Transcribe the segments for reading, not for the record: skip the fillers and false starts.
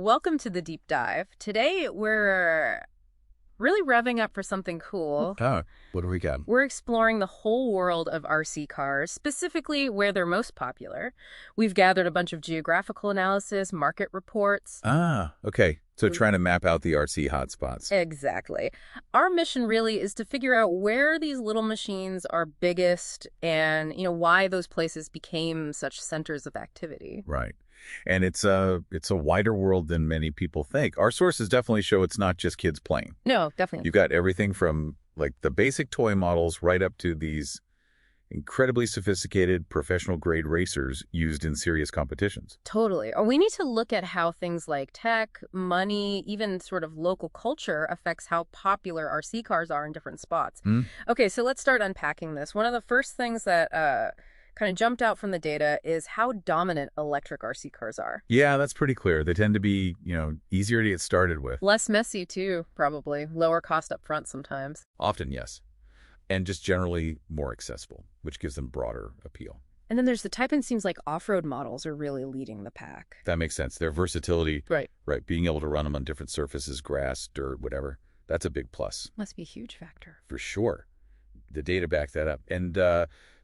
Welcome to the deep dive. Today, we're really revving up for something cool. Oh, what do we got? We're exploring the whole world of RC cars, specifically where they're most popular. We've gathered a bunch of geographical analysis, market reports. Okay. So Mm. trying to map out the RC hotspots. Exactly. Our mission really is to figure out where these little machines are biggest and, why those places became such centers of activity. Right. And it's a wider world than many people think. Our sources definitely show it's not just kids playing. No, definitely. You've got everything from like the basic toy models right up to these incredibly sophisticated professional grade racers used in serious competitions. Totally. Or we need to look at how things like tech, money, even sort of local culture affects how popular RC cars are in different spots. Hmm? Okay, so let's start unpacking this. One of the first things that kind of jumped out from the data is how dominant electric RC cars are. Yeah, that's pretty clear. They tend to be, easier to get started with. Less messy, too, probably. Lower cost up front sometimes. Often, yes. And just generally more accessible, which gives them broader appeal. And then there's the type, and it seems like off-road models are really leading the pack. That makes sense. Their versatility, Right. being able to run them on different surfaces, grass, dirt, whatever, that's a big plus. Must be a huge factor. For sure. The data back that up. And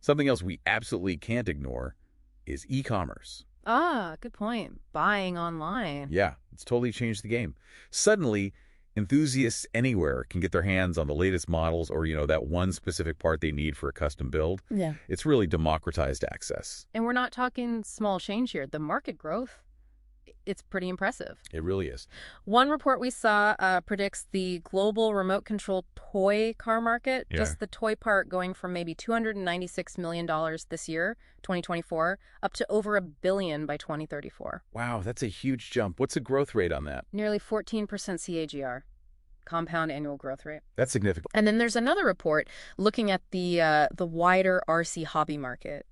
something else we absolutely can't ignore is e-commerce. Ah, good point. Buying online. Yeah, it's totally changed the game. Suddenly, enthusiasts anywhere can get their hands on the latest models or, that one specific part they need for a custom build. Yeah. It's really democratized access. And we're not talking small change here. The market growth, it's pretty impressive. It really is. One report we saw predicts the global remote control toy car market, Yeah. just the toy part going from maybe $296 million this year, 2024, up to over $1 billion by 2034. Wow, that's a huge jump. What's the growth rate on that? Nearly 14% CAGR, compound annual growth rate. That's significant. And then there's another report looking at the wider RC hobby market.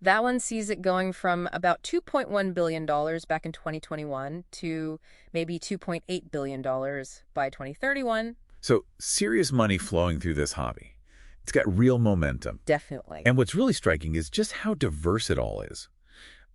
That one sees it going from about $2.1 billion back in 2021 to maybe $2.8 billion by 2031. So serious money flowing through this hobby. It's got real momentum. Definitely. And what's really striking is just how diverse it all is.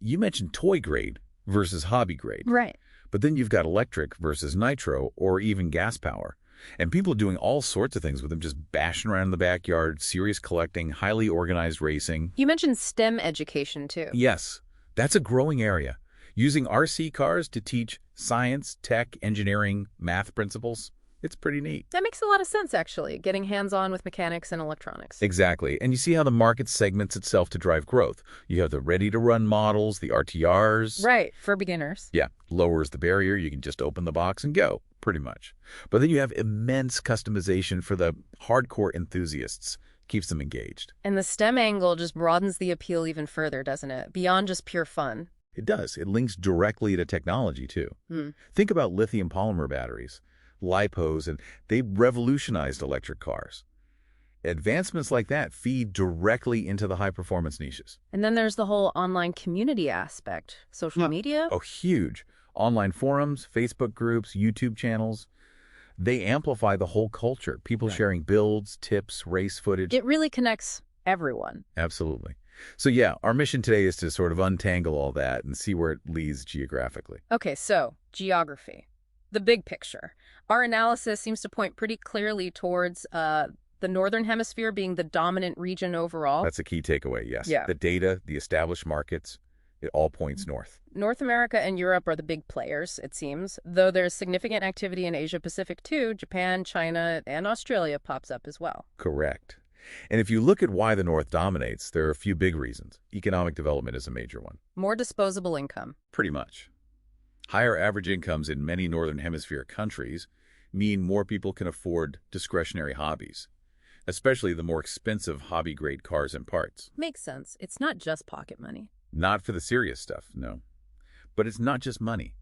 You mentioned toy grade versus hobby grade, Right. but then you've got electric versus nitro or even gas power. And people doing all sorts of things with them, just bashing around in the backyard, serious collecting, highly organized racing. You mentioned STEM education, too. Yes, that's a growing area. Using RC cars to teach science, tech, engineering, math principles. It's pretty neat. That makes a lot of sense, actually, getting hands-on with mechanics and electronics. Exactly. And you see how the market segments itself to drive growth. You have the ready-to-run models, the RTRs. Right, for beginners. Yeah, lowers the barrier. You can just open the box and go, pretty much. But then you have immense customization for the hardcore enthusiasts. Keeps them engaged. And the STEM angle just broadens the appeal even further, doesn't it? Beyond just pure fun. It does. It links directly to technology, too. Think about lithium polymer batteries, LiPos, and they revolutionized electric cars. Advancements like that feed directly into the high-performance niches. And then there's the whole online community aspect. Social media? Oh, huge. Online forums, Facebook groups, YouTube channels. They amplify the whole culture. People sharing builds, tips, race footage. It really connects everyone. Absolutely. So yeah, our mission today is to sort of untangle all that and see where it leads geographically. Okay, so geography. The big picture. Our analysis seems to point pretty clearly towards the Northern Hemisphere being the dominant region overall. That's a key takeaway, yes. Yeah. The data, the established markets, it all points north. North America and Europe are the big players, it seems, though there's significant activity in Asia-Pacific too. Japan, China, and Australia pops up as well. Correct. And if you look at why the North dominates, there are a few big reasons. Economic development is a major one. More disposable income. Pretty much. Higher average incomes in many Northern Hemisphere countries mean more people can afford discretionary hobbies, especially the more expensive hobby-grade cars and parts. Makes sense. It's not just pocket money. Not for the serious stuff, no. But it's not just money.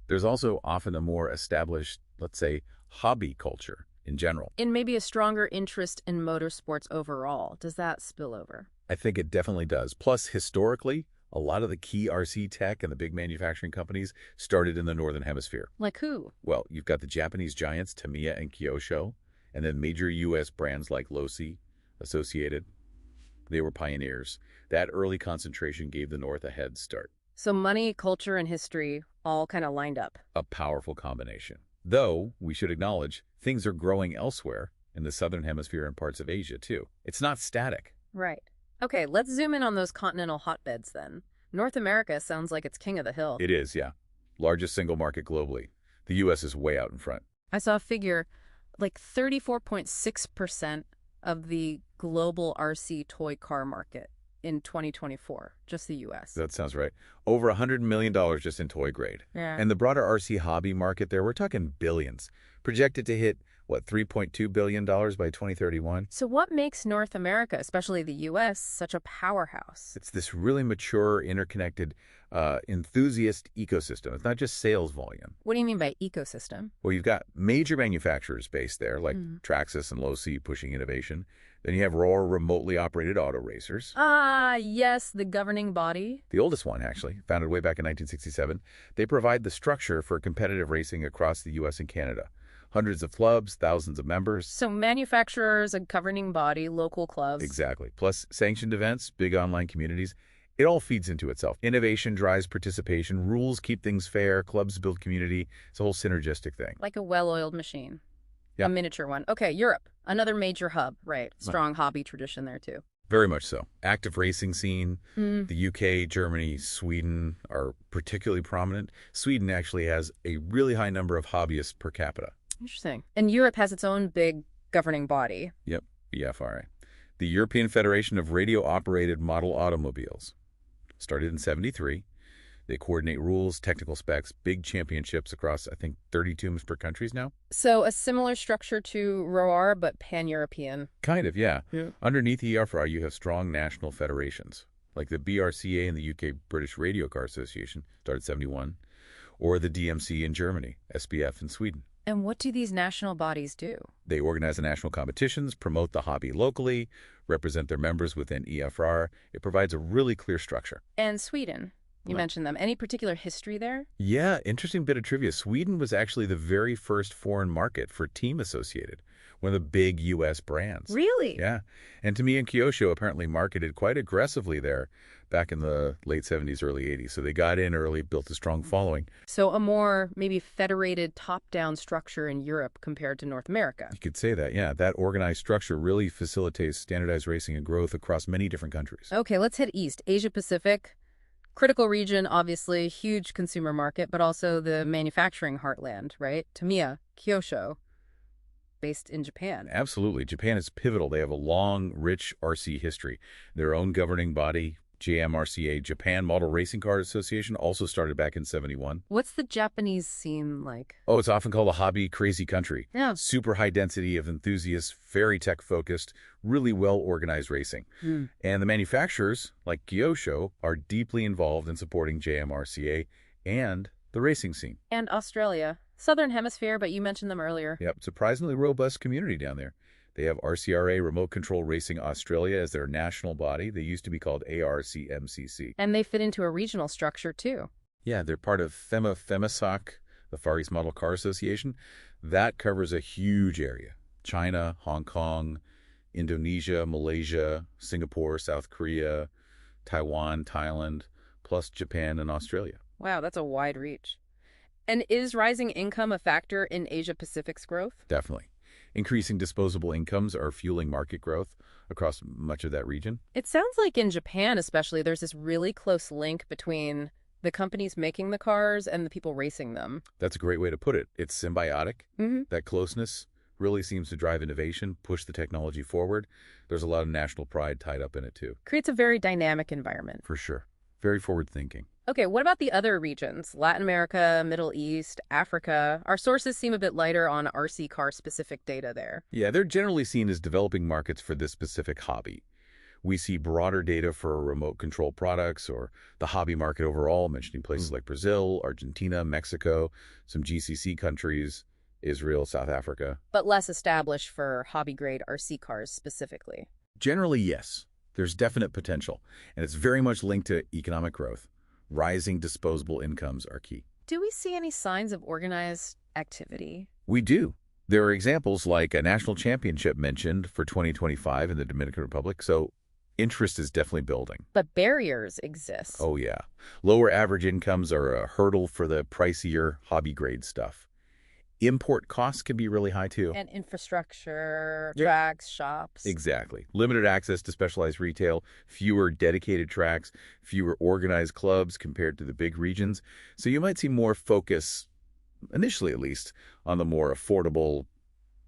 There's also often a more established, let's say, hobby culture in general. And maybe a stronger interest in motorsports overall. Does that spill over? I think it definitely does. Plus, historically, a lot of the key RC tech and the big manufacturing companies started in the Northern Hemisphere. Like who? Well, you've got the Japanese giants, Tamiya and Kyosho, and then major U.S. brands like Losi, Associated. They were pioneers. That early concentration gave the North a head start. So money, culture, and history all kind of lined up. A powerful combination. Though, we should acknowledge, things are growing elsewhere in the southern hemisphere and parts of Asia, too. It's not static. Right. Okay, let's zoom in on those continental hotbeds then. North America sounds like it's king of the hill. It is, yeah. Largest single market globally. The U.S. is way out in front. I saw a figure like 34.6% of the global RC toy car market in 2024, just the U.S. That sounds right. Over $100 million just in toy grade. Yeah. And the broader RC hobby market there, we're talking billions. Projected to hit, what, $3.2 billion by 2031? So what makes North America, especially the U.S., such a powerhouse? It's this really mature, interconnected, enthusiast ecosystem. It's not just sales volume. What do you mean by ecosystem? Well, you've got major manufacturers based there, like Traxxas and Losi pushing innovation. Then you have Roar remotely operated auto racers. Ah, yes, the governing body. The oldest one, actually, founded way back in 1967. They provide the structure for competitive racing across the U.S. and Canada. Hundreds of clubs, thousands of members. So manufacturers, a governing body, local clubs. Exactly. Plus sanctioned events, big online communities. It all feeds into itself. Innovation drives participation. Rules keep things fair. Clubs build community. It's a whole synergistic thing. Like a well-oiled machine. Yeah. A miniature one. Okay, Europe. Another major hub, right. Strong hobby tradition there, too. Very much so. Active racing scene. The UK, Germany, Sweden are particularly prominent. Sweden actually has a really high number of hobbyists per capita. Interesting. And Europe has its own big governing body. Yep, EFRA. The European Federation of Radio-Operated Model Automobiles. Started in '73. They coordinate rules, technical specs, big championships across, I think, 32 per countries now. So a similar structure to ROAR, but pan-European. Kind of, yeah. Underneath EFRA, you have strong national federations, like the BRCA in the UK British Radio Car Association, started '71, or the DMC in Germany, SBF in Sweden. And what do these national bodies do? They organize the national competitions, promote the hobby locally, represent their members within EFR. It provides a really clear structure. And Sweden, you mentioned them. Any particular history there? Yeah, interesting bit of trivia. Sweden was actually the very first foreign market for Team Associated, one of the big U.S. brands. Really? Yeah. And Tamiya and Kyosho apparently marketed quite aggressively there back in the late 70s, early 80s. So they got in early, built a strong following. So a more maybe federated top-down structure in Europe compared to North America. You could say that, yeah. That organized structure really facilitates standardized racing and growth across many different countries. Okay, let's hit east. Asia-Pacific. Critical region, obviously, huge consumer market, but also the manufacturing heartland, right? Tamiya, Kyosho, based in Japan. Absolutely. Japan is pivotal. They have a long, rich RC history. Their own governing body, JMRCA, Japan Model Racing Car Association, also started back in '71. What's the Japanese scene like? Oh, it's often called a hobby crazy country. Yeah. Super high density of enthusiasts, very tech-focused, really well-organized racing. And the manufacturers, like Kyosho, are deeply involved in supporting JMRCA and the racing scene. And Australia. Southern Hemisphere, but you mentioned them earlier. Yep, surprisingly robust community down there. They have RCRA, Remote Control Racing Australia, as their national body. They used to be called ARCMCC. And they fit into a regional structure, too. Yeah, they're part of FEMASOC, the Far East Model Car Association. That covers a huge area. China, Hong Kong, Indonesia, Malaysia, Singapore, South Korea, Taiwan, Thailand, plus Japan and Australia. Wow, that's a wide reach. And is rising income a factor in Asia-Pacific's growth? Definitely. Increasing disposable incomes are fueling market growth across much of that region. It sounds like in Japan especially, there's this really close link between the companies making the cars and the people racing them. That's a great way to put it. It's symbiotic. That closeness really seems to drive innovation, push the technology forward. There's a lot of national pride tied up in it, too. Creates a very dynamic environment. For sure. Very forward-thinking. Okay, what about the other regions? Latin America, Middle East, Africa. Our sources seem a bit lighter on RC car-specific data there. Yeah, they're generally seen as developing markets for this specific hobby. We see broader data for remote control products or the hobby market overall, mentioning places like Brazil, Argentina, Mexico, some GCC countries, Israel, South Africa. But less established for hobby-grade RC cars specifically. Generally, yes. There's definite potential, and it's very much linked to economic growth. Rising disposable incomes are key. Do we see any signs of organized activity? We do. There are examples like a national championship mentioned for 2025 in the Dominican Republic. So Interest is definitely building. But barriers exist. Oh, yeah. Lower average incomes are a hurdle for the pricier hobby-grade stuff. Import costs can be really high, too. And infrastructure, Yeah. tracks, shops. Exactly. Limited access to specialized retail, fewer dedicated tracks, fewer organized clubs compared to the big regions. So you might see more focus, initially at least, on the more affordable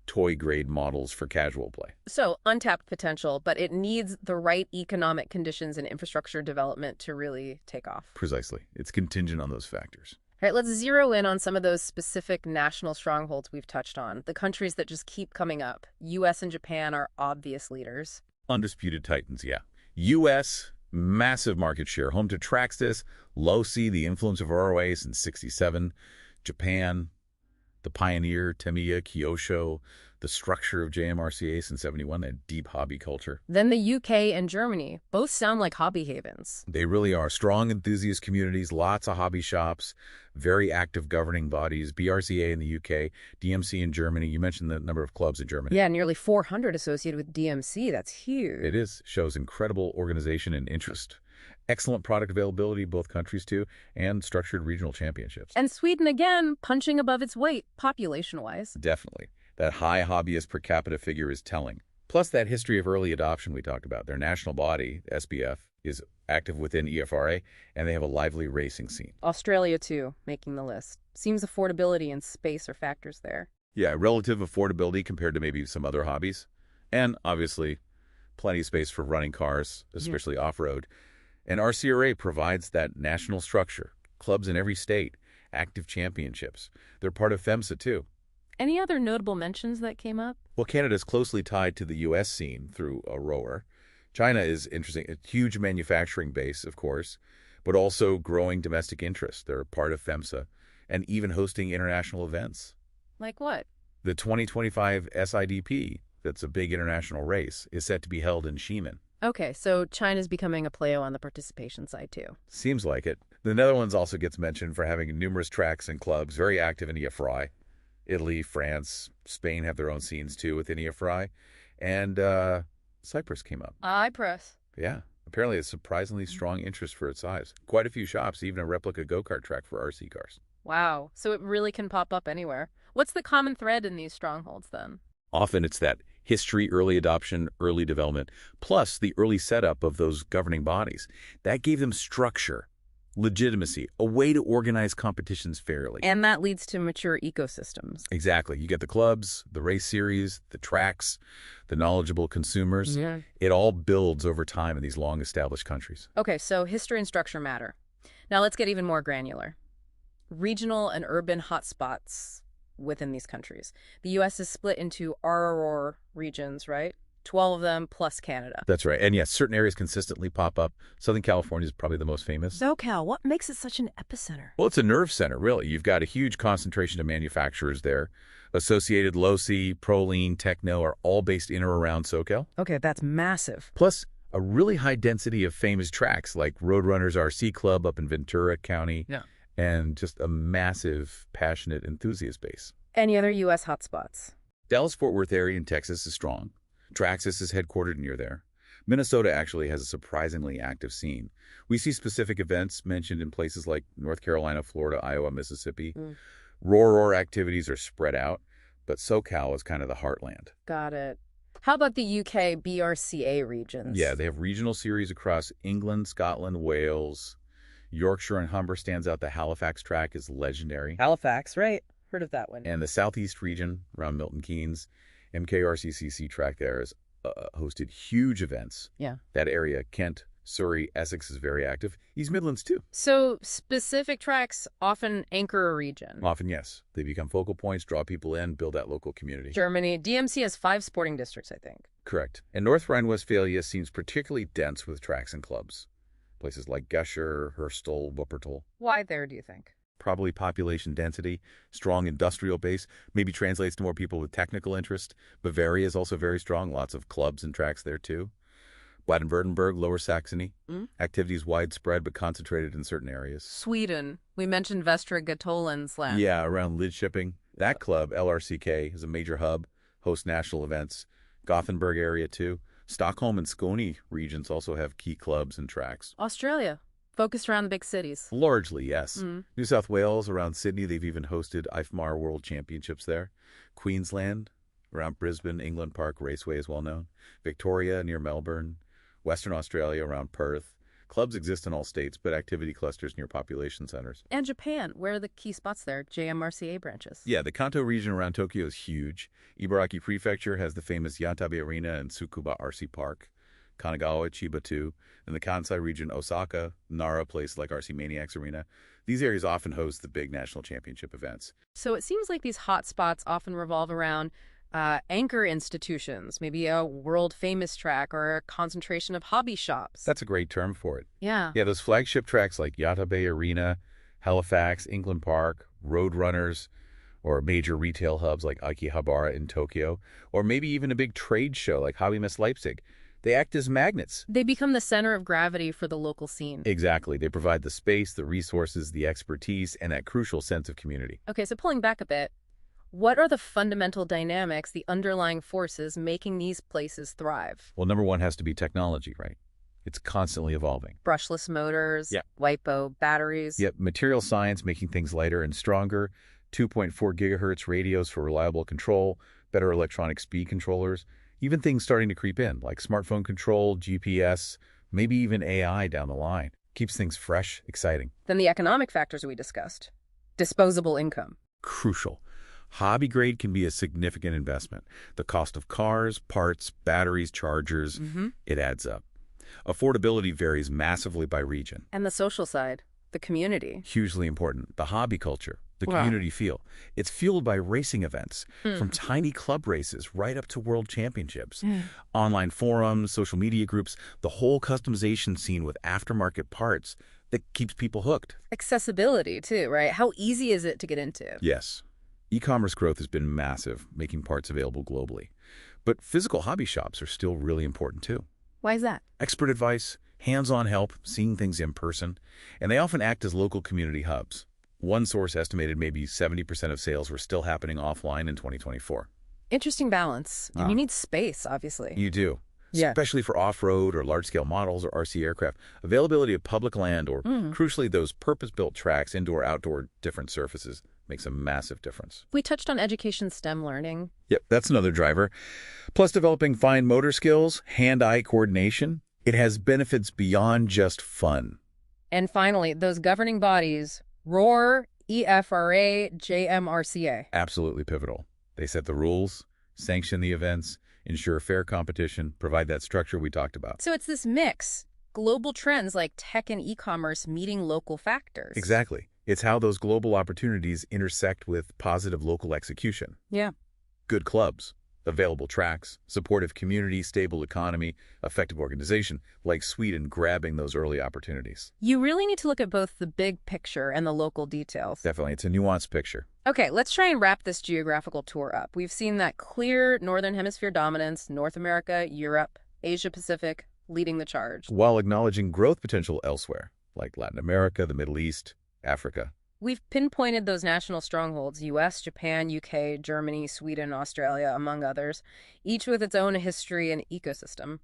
toy-grade models for casual play. So untapped potential, but it needs the right economic conditions and infrastructure development to really take off. Precisely. It's contingent on those factors. All right, let's zero in on some of those specific national strongholds we've touched on, the countries that just keep coming up. U.S. and Japan are obvious leaders. Undisputed titans, yeah. U.S., massive market share, home to Traxxas, Losi, the influence of ROA since '67. Japan, the pioneer, Tamiya, Kyosho, the structure of JMRCA since '71, that deep hobby culture. Then the U.K. and Germany both sound like hobby havens. They really are. Strong enthusiast communities, lots of hobby shops, very active governing bodies, BRCA in the UK, DMC in Germany. You mentioned the number of clubs in Germany. Yeah, nearly 400 associated with DMC. That's huge. It is. Shows incredible organization and interest. Excellent product availability in both countries, too, and structured regional championships. And Sweden, again, punching above its weight, population-wise. Definitely. That high hobbyist per capita figure is telling. Plus that history of early adoption we talked about. Their national body, SBF, is active within EFRA, and they have a lively racing scene. Australia, too, making the list. Seems affordability and space are factors there. Yeah, relative affordability compared to maybe some other hobbies. And obviously, plenty of space for running cars, especially off-road. And RCRA provides that national structure. Clubs in every state, active championships. They're part of FEMSA, too. Any other notable mentions that came up? Well, Canada's closely tied to the U.S. scene through Aurora. China is interesting. A huge manufacturing base, of course, but also growing domestic interest. They're part of FEMSA and even hosting international events. Like what? The 2025 SIDP, that's a big international race, is set to be held in Xiamen. Okay, so China's becoming a player on the participation side, too. Seems like it. The Netherlands also gets mentioned for having numerous tracks and clubs, very active in EFRI. Italy, France, Spain have their own scenes, too, within EFRI. And Cyprus came up. Cyprus. Yeah. Apparently a surprisingly strong interest for its size. Quite a few shops, even a replica go-kart track for RC cars. Wow, so it really can pop up anywhere. What's the common thread in these strongholds, then? Often it's that history, early adoption, early development, plus the early setup of those governing bodies. That gave them structure, legitimacy, a way to organize competitions fairly. And that leads to mature ecosystems. Exactly. You get the clubs, the race series, the tracks, the knowledgeable consumers. Yeah. It all builds over time in these long-established countries. Okay, so history and structure matter. Now let's get even more granular. Regional and urban hotspots within these countries. The U.S. is split into RRR regions, right? 12 of them plus Canada. That's right. And yes, certain areas consistently pop up. Southern California is probably the most famous. SoCal, what makes it such an epicenter? Well, it's a nerve center, really. You've got a huge concentration of manufacturers there. Associated, Losi, Proline, Techno are all based in or around SoCal. Okay, that's massive. Plus, a really high density of famous tracks like Roadrunners RC Club up in Ventura County. Yeah. And just a massive, passionate enthusiast base. Any other U.S. hotspots? Dallas-Fort Worth area in Texas is strong. Traxxas is headquartered near there. Minnesota actually has a surprisingly active scene. We see specific events mentioned in places like North Carolina, Florida, Iowa, Mississippi. Roar activities are spread out, but SoCal is kind of the heartland. Got it. How about the UK BRCA regions? Yeah, they have regional series across England, Scotland, Wales. Yorkshire and Humber stands out. The Halifax track is legendary. Halifax, right? Heard of that one. And the Southeast region around Milton Keynes, MKRCCC track there has hosted huge events. Yeah. That area, Kent, Surrey, Essex is very active. East Midlands, too. So specific tracks often anchor a region. Often, yes. They become focal points, draw people in, build that local community. Germany, DMC has 5 sporting districts, I think. Correct. And North Rhine-Westphalia seems particularly dense with tracks and clubs. Places like Gescher, Herstal, Wuppertal. Why there, do you think? Probably population density, strong industrial base, maybe translates to more people with technical interest. Bavaria is also very strong, lots of clubs and tracks there too. Baden-Württemberg, Lower Saxony, activities widespread but concentrated in certain areas. Sweden, we mentioned Västra Götalands land. Yeah, around Lidköping. That club, LRCK, is a major hub, hosts national events. Gothenburg area too. Stockholm and Skåne regions also have key clubs and tracks. Australia, focused around the big cities. Largely, yes. New South Wales, around Sydney, they've even hosted IFMAR World Championships there. Queensland, around Brisbane, England Park Raceway is well known. Victoria, near Melbourne. Western Australia, around Perth. Clubs exist in all states, but activity clusters near population centers. And Japan, where are the key spots there? JMRCA branches. Yeah, the Kanto region around Tokyo is huge. Ibaraki Prefecture has the famous Yatabe Arena and Tsukuba RC Park. Kanagawa, Chiba too. In the Kansai region, Osaka, Nara, places like RC Maniacs Arena. These areas often host the big national championship events. So it seems like these hot spots often revolve around anchor institutions, maybe a world-famous track or a concentration of hobby shops. That's a great term for it. Yeah. Yeah, those flagship tracks like Yatabe Arena, Halifax, England Park, Roadrunners, or major retail hubs like Akihabara in Tokyo, or maybe even a big trade show like Hobbymesse Leipzig. They act as magnets. They become the center of gravity for the local scene. Exactly. They provide the space, the resources, the expertise, and that crucial sense of community. Okay, so pulling back a bit, what are the fundamental dynamics, the underlying forces making these places thrive? Well, number one has to be technology, right? It's constantly evolving. Brushless motors, Yep. LiPo batteries. Yep, material science making things lighter and stronger, 2.4 gigahertz radios for reliable control, better electronic speed controllers, even things starting to creep in, like smartphone control, GPS, maybe even AI down the line. Keeps things fresh, exciting. Then the economic factors we discussed. Disposable income. Crucial. Hobby grade can be a significant investment. The cost of cars, parts, batteries, chargers, it adds up. Affordability varies massively by region. And the social side, the community. Hugely important. The hobby culture, the Wow. community feel. It's fueled by racing events, from tiny club races right up to world championships. Online forums, social media groups, the whole customization scene with aftermarket parts that keeps people hooked. Accessibility, too, right? How easy is it to get into? Yes. E-commerce growth has been massive, making parts available globally. But physical hobby shops are still really important too. Why is that? Expert advice, hands-on help, seeing things in person, and they often act as local community hubs. One source estimated maybe 70% of sales were still happening offline in 2024. Interesting balance. And you need space, obviously. You do. Yeah. Especially for off-road or large-scale models or RC aircraft. Availability of public land or, crucially, those purpose-built tracks, indoor, outdoor, different surfaces makes a massive difference. We touched on education STEM learning. Yep, that's another driver. Plus developing fine motor skills, hand-eye coordination. It has benefits beyond just fun. And finally, those governing bodies, ROAR, EFRA, JMRCA. Absolutely pivotal. They set the rules, sanction the events, ensure fair competition, provide that structure we talked about. So it's this mix. Global trends like tech and e-commerce meeting local factors. Exactly. It's how those global opportunities intersect with positive local execution. Yeah. Good clubs, available tracks, supportive community, stable economy, effective organization, like Sweden grabbing those early opportunities. You really need to look at both the big picture and the local details. Definitely. It's a nuanced picture. Okay, let's try and wrap this geographical tour up. We've seen that clear Northern Hemisphere dominance, North America, Europe, Asia Pacific leading the charge. While acknowledging growth potential elsewhere, like Latin America, the Middle East, Africa. We've pinpointed those national strongholds, US, Japan, UK, Germany, Sweden, Australia, among others, each with its own history and ecosystem.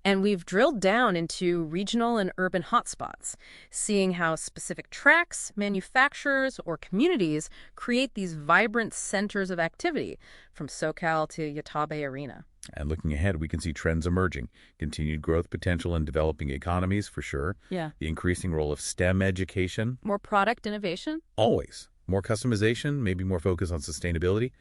And we've drilled down into regional and urban hotspots, seeing how specific tracks, manufacturers, or communities create these vibrant centers of activity, from SoCal to Yatabe Arena. And looking ahead, we can see trends emerging. Continued growth potential in developing economies, for sure. Yeah. The increasing role of STEM education. More product innovation? Always. More customization, maybe more focus on sustainability.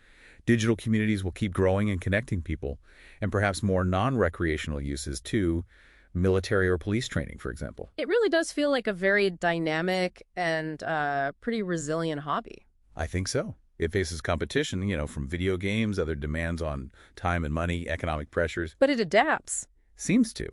Digital communities will keep growing and connecting people. And perhaps more non-recreational uses, too. Military or police training, for example. It really does feel like a very dynamic and pretty resilient hobby. I think so. It faces competition, from video games, other demands on time and money, economic pressures. But it adapts. Seems to.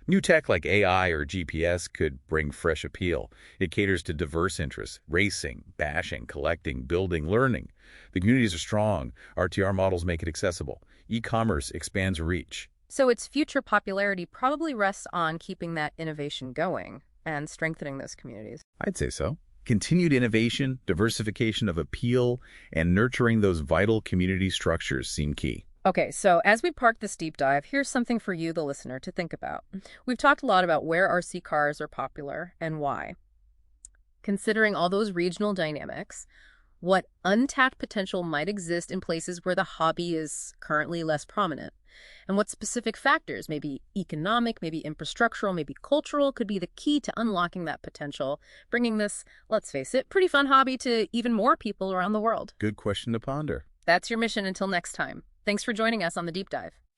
New tech like AI or GPS could bring fresh appeal. It caters to diverse interests: racing, bashing, collecting, building, learning. The communities are strong. RTR models make it accessible. E-commerce expands reach. So its future popularity probably rests on keeping that innovation going and strengthening those communities. I'd say so. Continued innovation, diversification of appeal, and nurturing those vital community structures seem key. Okay, so as we park this deep dive, here's something for you, the listener, to think about. We've talked a lot about where RC cars are popular and why. Considering all those regional dynamics, what untapped potential might exist in places where the hobby is currently less prominent, and what specific factors, maybe economic, maybe infrastructural, maybe cultural, could be the key to unlocking that potential, bringing this, let's face it, pretty fun hobby to even more people around the world. Good question to ponder. That's your mission until next time. Thanks for joining us on the Deep Dive.